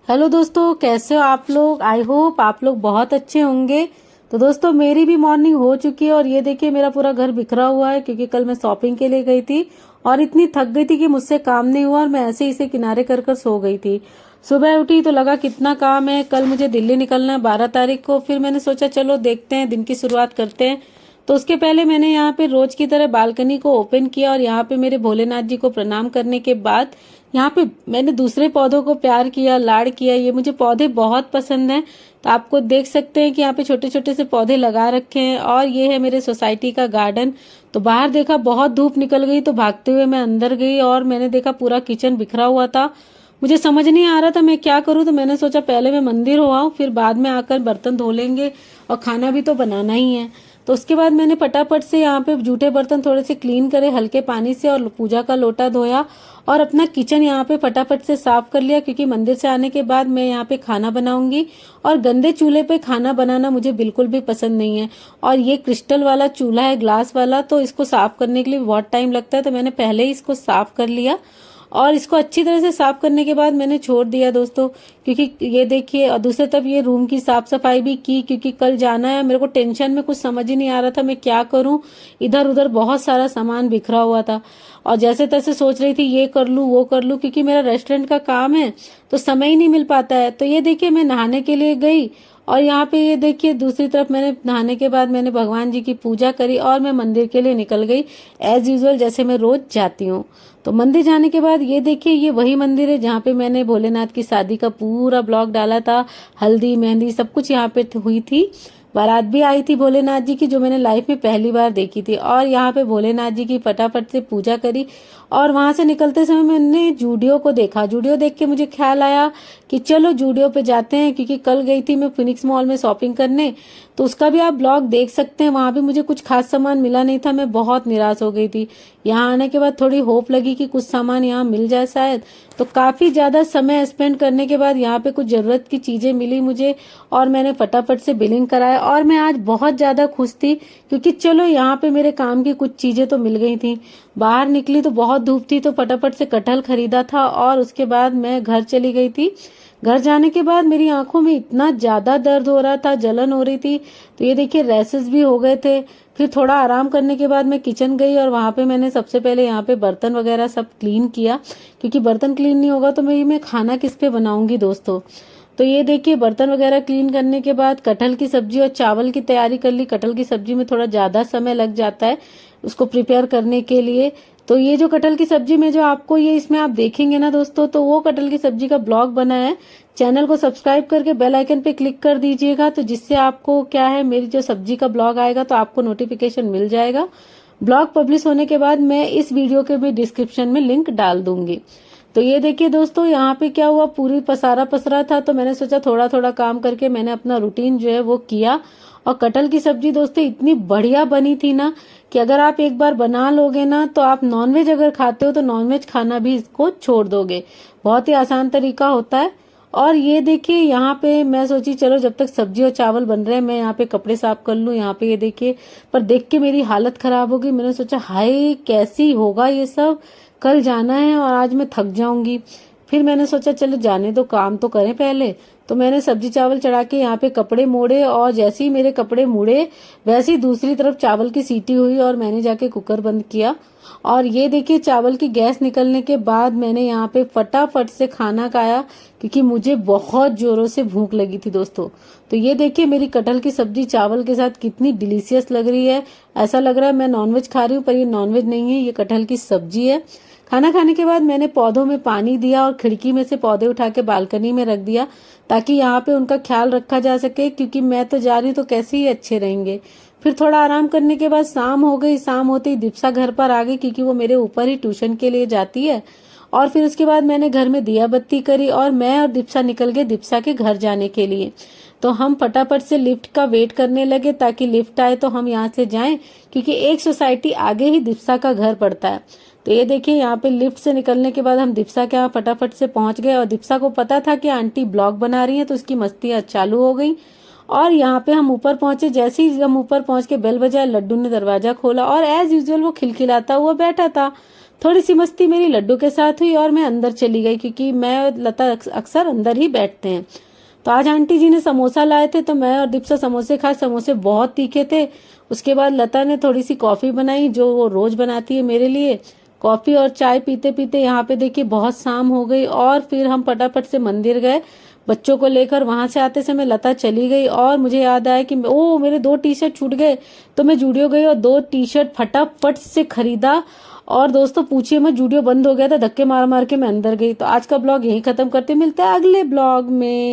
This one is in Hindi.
हेलो दोस्तों, कैसे हो आप लोग। आई होप आप लोग बहुत अच्छे होंगे। तो दोस्तों, मेरी भी मॉर्निंग हो चुकी है और ये देखिए मेरा पूरा घर बिखरा हुआ है क्योंकि कल मैं शॉपिंग के लिए गई थी और इतनी थक गई थी कि मुझसे काम नहीं हुआ और मैं ऐसे ही इसे किनारे कर कर सो गई थी। सुबह उठी तो लगा कितना काम है, कल मुझे दिल्ली निकलना है 12 तारीख को। फिर मैंने सोचा चलो देखते हैं, दिन की शुरुआत करते हैं। तो उसके पहले मैंने यहाँ पे रोज की तरह बालकनी को ओपन किया और यहाँ पे मेरे भोलेनाथ जी को प्रणाम करने के बाद यहाँ पे मैंने दूसरे पौधों को प्यार किया, लाड़ किया। ये मुझे पौधे बहुत पसंद हैं। तो आपको देख सकते हैं कि यहाँ पे छोटे छोटे से पौधे लगा रखे हैं और ये है मेरे सोसाइटी का गार्डन। तो बाहर देखा बहुत धूप निकल गई तो भागते हुए मैं अंदर गई और मैंने देखा पूरा किचन बिखरा हुआ था। मुझे समझ नहीं आ रहा था मैं क्या करूं, तो मैंने सोचा पहले मैं मंदिर हो आऊं, फिर बाद में आकर बर्तन धो लेंगे और खाना भी तो बनाना ही है। तो उसके बाद मैंने फटाफट से यहाँ पे जूठे बर्तन थोड़े से क्लीन करे हल्के पानी से और पूजा का लोटा धोया और अपना किचन यहाँ पे फटाफट से साफ कर लिया क्योंकि मंदिर से आने के बाद मैं यहाँ पे खाना बनाऊंगी और गंदे चूल्हे पे खाना बनाना मुझे बिल्कुल भी पसंद नहीं है। और ये क्रिस्टल वाला चूल्हा है, ग्लास वाला, तो इसको साफ करने के लिए बहुत टाइम लगता है। तो मैंने पहले ही इसको साफ कर लिया और इसको अच्छी तरह से साफ करने के बाद मैंने छोड़ दिया दोस्तों, क्योंकि ये देखिए। और दूसरे तरफ ये रूम की साफ सफाई भी की क्योंकि कल जाना है। मेरे को टेंशन में कुछ समझ ही नहीं आ रहा था मैं क्या करूं, इधर उधर बहुत सारा सामान बिखरा हुआ था और जैसे तैसे सोच रही थी ये कर लूं वो कर लूं, क्योंकि मेरा रेस्टोरेंट का काम है तो समय ही नहीं मिल पाता है। तो ये देखिए मैं नहाने के लिए गई और यहाँ पे ये देखिए दूसरी तरफ मैंने नहाने के बाद मैंने भगवान जी की पूजा करी और मैं मंदिर के लिए निकल गई एज यूजुअल, जैसे मैं रोज जाती हूँ। तो मंदिर जाने के बाद ये देखिए ये वही मंदिर है जहाँ पे मैंने भोलेनाथ की शादी का पूरा ब्लॉग डाला था। हल्दी मेहंदी सब कुछ यहाँ पे हुई थी। बारात भी आई थी भोलेनाथ जी की, जो मैंने लाइफ में पहली बार देखी थी। और यहाँ पे भोलेनाथ जी की फटाफट से पूजा करी और वहां से निकलते समय मैंने जूडियो को देखा। जूडियो देख के मुझे ख्याल आया कि चलो जूडियो पे जाते हैं, क्योंकि कल गई थी मैं फिनिक्स मॉल में शॉपिंग करने। तो उसका भी आप ब्लॉग देख सकते हैं। वहां भी मुझे कुछ खास सामान मिला नहीं था, मैं बहुत निराश हो गई थी। यहाँ आने के बाद थोड़ी होप लगी कि कुछ सामान यहाँ मिल जाए शायद। तो काफी ज्यादा समय स्पेंड करने के बाद यहाँ पे कुछ जरूरत की चीजें मिली मुझे और मैंने फटाफट से बिलिंग कराया और मैं आज बहुत ज्यादा खुश थी क्योंकि चलो यहाँ पे मेरे काम की कुछ चीजें तो मिल गई थी। बाहर निकली तो बहुत धूप थी तो फटाफट से कटहल खरीदा था और उसके बाद मैं घर चली गई थी। घर जाने के बाद मेरी आंखों में इतना ज्यादा दर्द हो रहा था, जलन हो रही थी। तो ये देखिए रैसेस भी हो गए थे। फिर थोड़ा आराम करने के बाद मैं किचन गई और वहां पे मैंने सबसे पहले यहाँ पे बर्तन वगैरह सब क्लीन किया, क्योंकि बर्तन क्लीन नहीं होगा तो मैं खाना किस पे बनाऊंगी दोस्तों। तो ये देखिए बर्तन वगैरह क्लीन करने के बाद कटहल की सब्जी और चावल की तैयारी कर ली। कटहल की सब्जी में थोड़ा ज्यादा समय लग जाता है उसको प्रिपेयर करने के लिए। तो ये जो कटहल की सब्जी में जो आपको ये इसमें आप देखेंगे ना दोस्तों, तो वो कटहल की सब्जी का ब्लॉग बना है। चैनल को सब्सक्राइब करके बेल आइकन पे क्लिक कर दीजिएगा, तो जिससे आपको क्या है मेरी जो सब्जी का ब्लॉग आएगा तो आपको नोटिफिकेशन मिल जाएगा। ब्लॉग पब्लिश होने के बाद मैं इस वीडियो के भी डिस्क्रिप्शन में लिंक डाल दूंगी। तो ये देखिए दोस्तों यहाँ पे क्या हुआ, पूरी पसारा पसरा था तो मैंने सोचा थोड़ा थोड़ा काम करके मैंने अपना रूटीन जो है वो किया। और कटहल की सब्जी दोस्तों इतनी बढ़िया बनी थी ना कि अगर आप एक बार बना लोगे ना तो आप नॉनवेज अगर खाते हो तो नॉनवेज खाना भी इसको छोड़ दोगे। बहुत ही आसान तरीका होता है। और ये देखिए यहाँ पे मैं सोची चलो जब तक सब्जी और चावल बन रहे हैं मैं यहाँ पे कपड़े साफ कर लूं। यहाँ पे ये देखिए, पर देख के मेरी हालत खराब हो गई। मैंने सोचा हाय कैसी होगा ये सब, कल जाना है और आज मैं थक जाऊंगी। फिर मैंने सोचा चलो जाने दो, काम तो करें पहले। तो मैंने सब्जी चावल चढ़ा के यहाँ पे कपड़े मोड़े और जैसे ही मेरे कपड़े मुड़े वैसे ही दूसरी तरफ चावल की सीटी हुई और मैंने जाके कुकर बंद किया। और ये देखिए चावल की गैस निकलने के बाद मैंने यहाँ पे फटाफट से खाना खाया क्योंकि मुझे बहुत जोरों से भूख लगी थी दोस्तों। तो ये देखिए मेरी कटहल की सब्जी चावल के साथ कितनी डिलीशियस लग रही है। ऐसा लग रहा है मैं नॉनवेज खा रही हूँ, पर ये नॉनवेज नहीं है, ये कटहल की सब्जी है। खाना खाने के बाद मैंने पौधों में पानी दिया और खिड़की में से पौधे उठा के बालकनी में रख दिया ताकि यहाँ पे उनका ख्याल रखा जा सके, क्योंकि मैं तो जा रही हूँ तो कैसे ही अच्छे रहेंगे। फिर थोड़ा आराम करने के बाद शाम हो गई। शाम होते ही दीप्सा घर पर आ गई क्योंकि वो मेरे ऊपर ही ट्यूशन के लिए जाती है। और फिर उसके बाद मैंने घर में दिया बत्ती करी और मैं और दीप्सा निकल गए दीप्सा के घर जाने के लिए। तो हम फटाफट से लिफ्ट का वेट करने लगे ताकि लिफ्ट आए तो हम यहाँ से जाएं, क्योंकि एक सोसाइटी आगे ही दीप्सा का घर पड़ता है। तो ये देखिए यहाँ पे लिफ्ट से निकलने के बाद हम दीप्सा के यहाँ फटाफट से पहुंच गए और दीप्सा को पता था कि आंटी ब्लॉग बना रही है तो उसकी मस्ती चालू हो गई। और यहाँ पे हम ऊपर पहुंचे। जैसे ही हम ऊपर पहुंच के बेल बजाया, लड्डू ने दरवाजा खोला और एज यूजुअल वो खिलखिलाता हुआ बैठा था। थोड़ी सी मस्ती मेरी लड्डू के साथ हुई और मैं अंदर चली गई, क्योंकि मैं और लता अक्सर अंदर ही बैठते हैं। तो आज आंटी जी ने समोसा लाए थे, तो मैं और दीपसा समोसे खाए। समोसे बहुत तीखे थे। उसके बाद लता ने थोड़ी सी कॉफी बनाई, जो वो रोज बनाती है मेरे लिए। कॉफी और चाय पीते पीते यहाँ पे देखिए बहुत शाम हो गई, और फिर हम फटाफट से मंदिर गए बच्चों को लेकर। वहां से आते समय लता चली गई, और मुझे याद आया कि ओ मेरे 2 टी शर्ट छूट गए। तो मैं जूडियो गई और 2 टी शर्ट फटाफट से खरीदा। और दोस्तों पूछिए मत, जूडियो बंद हो गया था, धक्के मार मार के मैं अंदर गई। तो आज का ब्लॉग यहीं खत्म करते, मिलते हैं अगले ब्लॉग में।